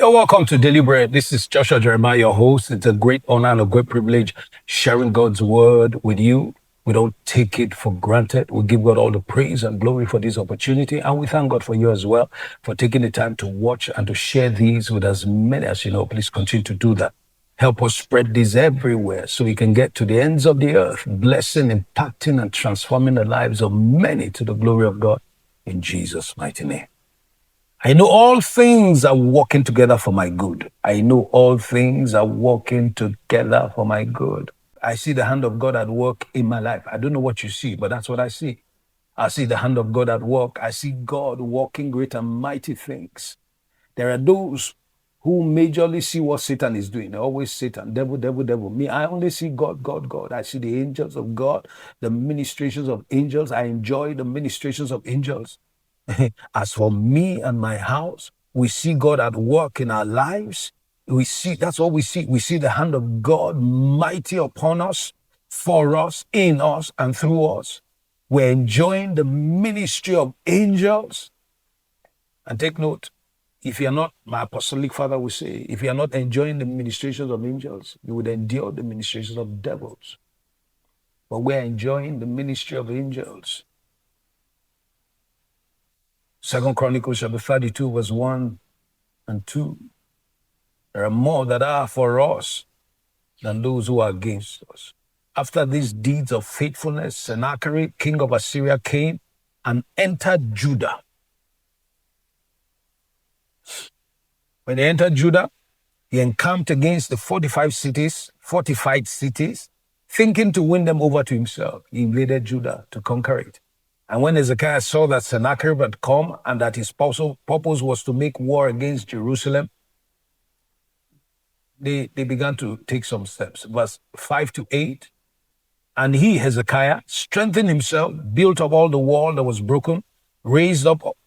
You're welcome to Daily Bread. This is Joshua Jeremiah, your host. It's a great honor and a great privilege sharing God's word with you. We don't take it for granted. We give God all the praise and glory for this opportunity. And we thank God for you as well for taking the time to watch and to share these with as many as you know. Please continue to do that. Help us spread this everywhere so we can get to the ends of the earth, blessing, impacting, and transforming the lives of many to the glory of God in Jesus' mighty name. I know all things are working together for my good. I know all things are working together for my good. I see the hand of God at work in my life. I don't know what you see, but that's what I see. I see the hand of God at work. I see God working great and mighty things. There are those who majorly see what Satan is doing. They always Satan, devil, devil, devil. Me, I only see God, God, God. I see the angels of God, the ministrations of angels. I enjoy the ministrations of angels. As for me and my house, we see God at work in our lives. That's what we see. We see the hand of God mighty upon us, for us, in us, and through us. We're enjoying the ministry of angels. And take note, if you're not, my apostolic father will say, if you're not enjoying the ministrations of angels, you would endure the ministrations of devils. But we're enjoying the ministry of angels. 2 Chronicles chapter 32, verse 1 and 2. There are more that are for us than those who are against us. After these deeds of faithfulness, Sennacherib, king of Assyria, came and entered Judah. When he entered Judah, he encamped against the fortified cities, thinking to win them over to himself. He invaded Judah to conquer it. And when Hezekiah saw that Sennacherib had come and that his purpose was to make war against Jerusalem, they began to take some steps. Verse 5 to 8. And he, Hezekiah, strengthened himself, built up all the wall that was broken, raised it up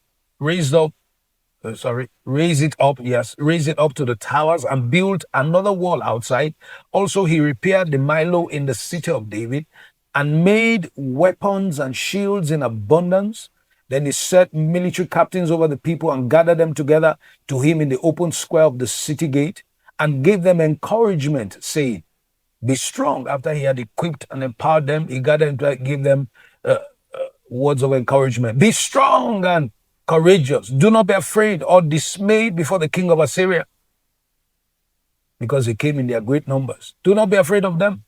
to the towers and built another wall outside. Also, he repaired the Milo in the city of David and made weapons and shields in abundance. Then he set military captains over the people and gathered them together to him in the open square of the city gate and gave them encouragement, saying, be strong. After he had equipped and empowered them, he gathered them to give them words of encouragement. Be strong and courageous. Do not be afraid or dismayed before the king of Assyria, because he came in their great numbers. Do not be afraid of them,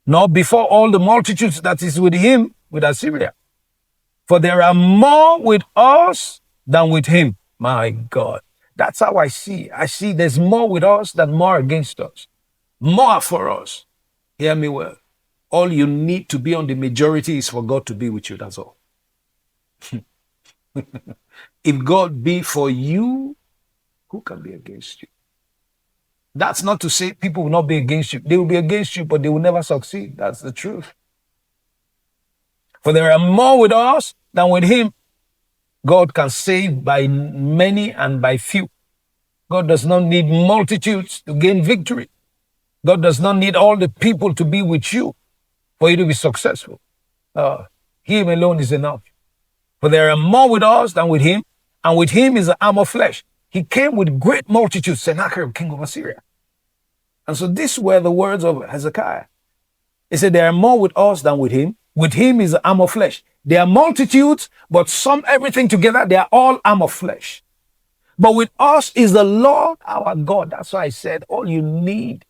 nor before all the multitudes that is with him, with Assyria. For there are more with us than with him. My God. That's how I see. I see there's more with us than more against us. More for us. Hear me well. All you need to be on the majority is for God to be with you. That's all. If God be for you, who can be against you? That's not to say people will not be against you. They will be against you, but they will never succeed. That's the truth. For there are more with us than with him. God can save by many and by few. God does not need multitudes to gain victory. God does not need all the people to be with you for you to be successful. Him alone is enough. For there are more with us than with him, and with him is the arm of flesh. He came with great multitudes, Sennacherib, king of Assyria. And so these were the words of Hezekiah. He said, there are more with us than with him. With him is the arm of flesh. There are multitudes, but sum everything together, they are all arm of flesh. But with us is the Lord our God. That's why I said all you need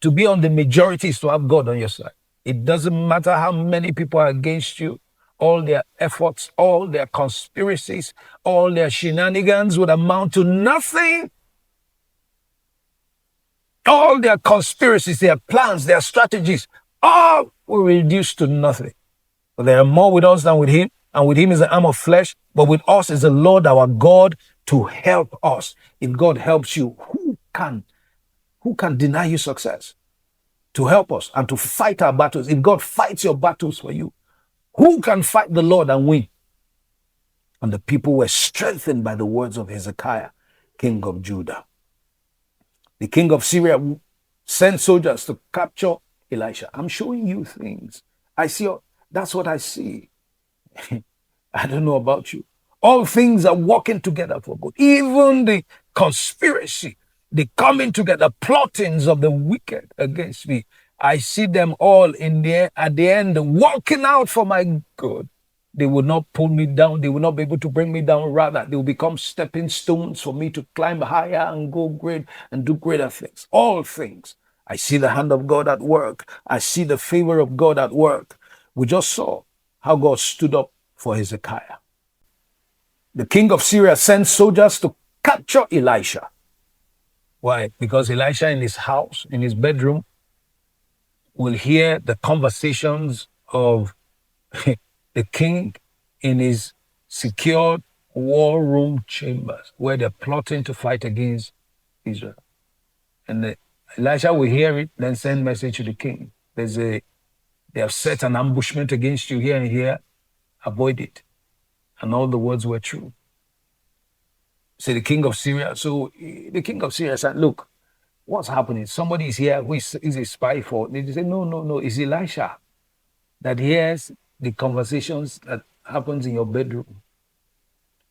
to be on the majority is to have God on your side. It doesn't matter how many people are against you. All their efforts, all their conspiracies, all their shenanigans would amount to nothing. All their conspiracies, their plans, their strategies, all will reduce to nothing. But there are more with us than with him, and with him is the arm of flesh, but with us is the Lord our God to help us. If God helps you, who can deny you success? To help us and to fight our battles. If God fights your battles for you, who can fight the Lord and win? And the people were strengthened by the words of Hezekiah, king of Judah. The king of Syria sent soldiers to capture Elisha. I'm showing you things. That's what I see. I don't know about you. All things are working together for good. Even the conspiracy, the coming together, plottings of the wicked against me. I see them all in there at the end working out for my good. They will not pull me down. They will not be able to bring me down. Rather, they will become stepping stones for me to climb higher and go great and do greater things. All things. I see the hand of God at work. I see the favor of God at work. We just saw how God stood up for Hezekiah. The king of Syria sent soldiers to capture Elisha. Why? Because Elisha in his house, in his bedroom, will hear the conversations of the king in his secured war room chambers where they're plotting to fight against Israel. And Elisha will hear it, then send message to the king. They have set an ambushment against you here and here. Avoid it. And all the words were true. Say the king of Syria. So the king of Syria said, look, what's happening? Somebody is here who is a spy for. They say, no. It's Elisha that hears the conversations that happens in your bedroom.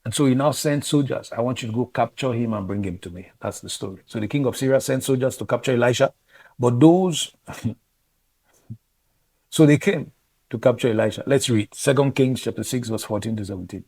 And so he now sent soldiers. I want you to go capture him and bring him to me. That's the story. So the king of Syria sent soldiers to capture Elisha. But so they came to capture Elisha. Let's read 2 Kings chapter 6, verse 14 to 17.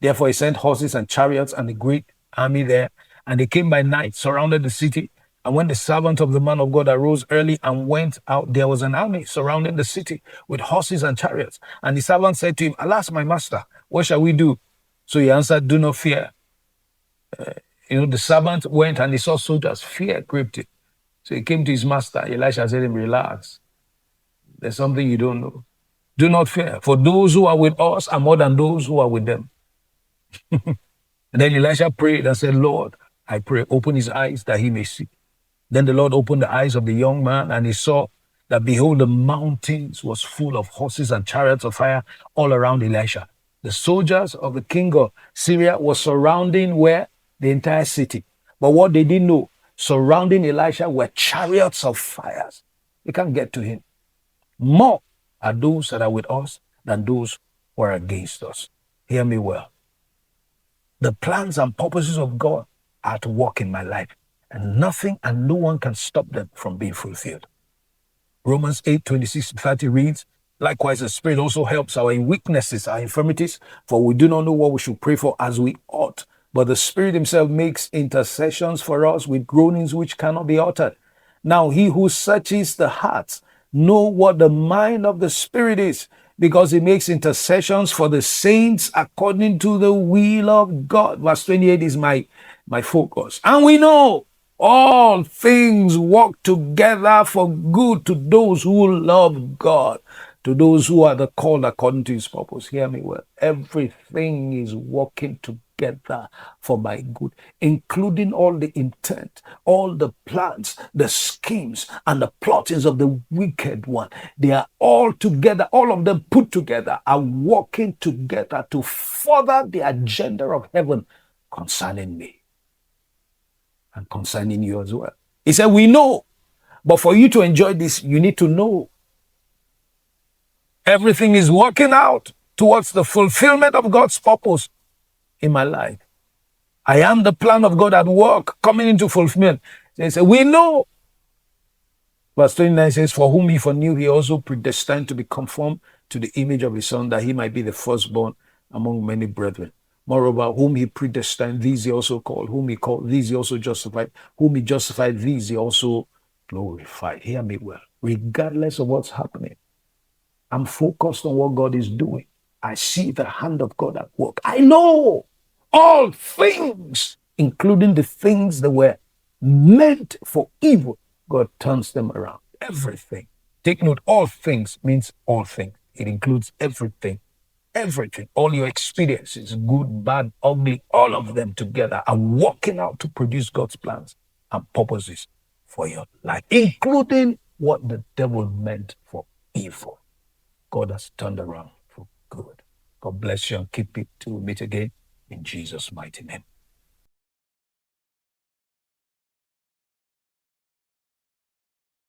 Therefore he sent horses and chariots and a great army there. And they came by night, surrounded the city. And when the servant of the man of God arose early and went out, there was an army surrounding the city with horses and chariots. And the servant said to him, alas, my master, what shall we do? So he answered, do not fear. The servant went and he saw soldiers. Fear gripped him. So he came to his master. Elisha said to him, relax. There's something you don't know. Do not fear, for those who are with us are more than those who are with them. And then Elisha prayed and said, Lord, I pray, open his eyes that he may see. Then the Lord opened the eyes of the young man, and he saw that, behold, the mountains was full of horses and chariots of fire all around Elisha. The soldiers of the king of Syria were surrounding where? The entire city. But what they didn't know, surrounding Elisha were chariots of fires. They can't get to him. More are those that are with us than those who are against us. Hear me well. The plans and purposes of God are at work in my life, and nothing and no one can stop them from being fulfilled. Romans 8:26-30 reads, likewise, the Spirit also helps our weaknesses, our infirmities, for we do not know what we should pray for as we ought. But the Spirit himself makes intercessions for us with groanings which cannot be uttered. Now he who searches the hearts know what the mind of the Spirit is, because he makes intercessions for the saints according to the will of God. Verse 28 is my focus. And we know all things work together for good to those who love God, to those who are the called according to his purpose. Hear me well. Everything is working together for my good, including all the intent, all the plans, the schemes, and the plottings of the wicked one. They are all together, all of them put together, are working together to further the agenda of heaven concerning me and concerning you as well. He said, we know, but for you to enjoy this, you need to know. Everything is working out towards the fulfillment of God's purpose in my life. I am the plan of God at work, coming into fulfillment. They say, we know. Verse 29 says, for whom he foreknew, he also predestined to be conformed to the image of his son, that he might be the firstborn among many brethren. Moreover, whom he predestined, these he also called. Whom he called, these he also justified. Whom he justified, these he also glorified. Hear me well. Regardless of what's happening, I'm focused on what God is doing. I see the hand of God at work. I know all things, including the things that were meant for evil, God turns them around. Everything. Take note, all things means all things. It includes everything. Everything, all your experiences, good, bad, ugly, all of them together are working out to produce God's plans and purposes for your life, including what the devil meant for evil. God has turned around for good. God bless you and keep it till we meet again in Jesus' mighty name.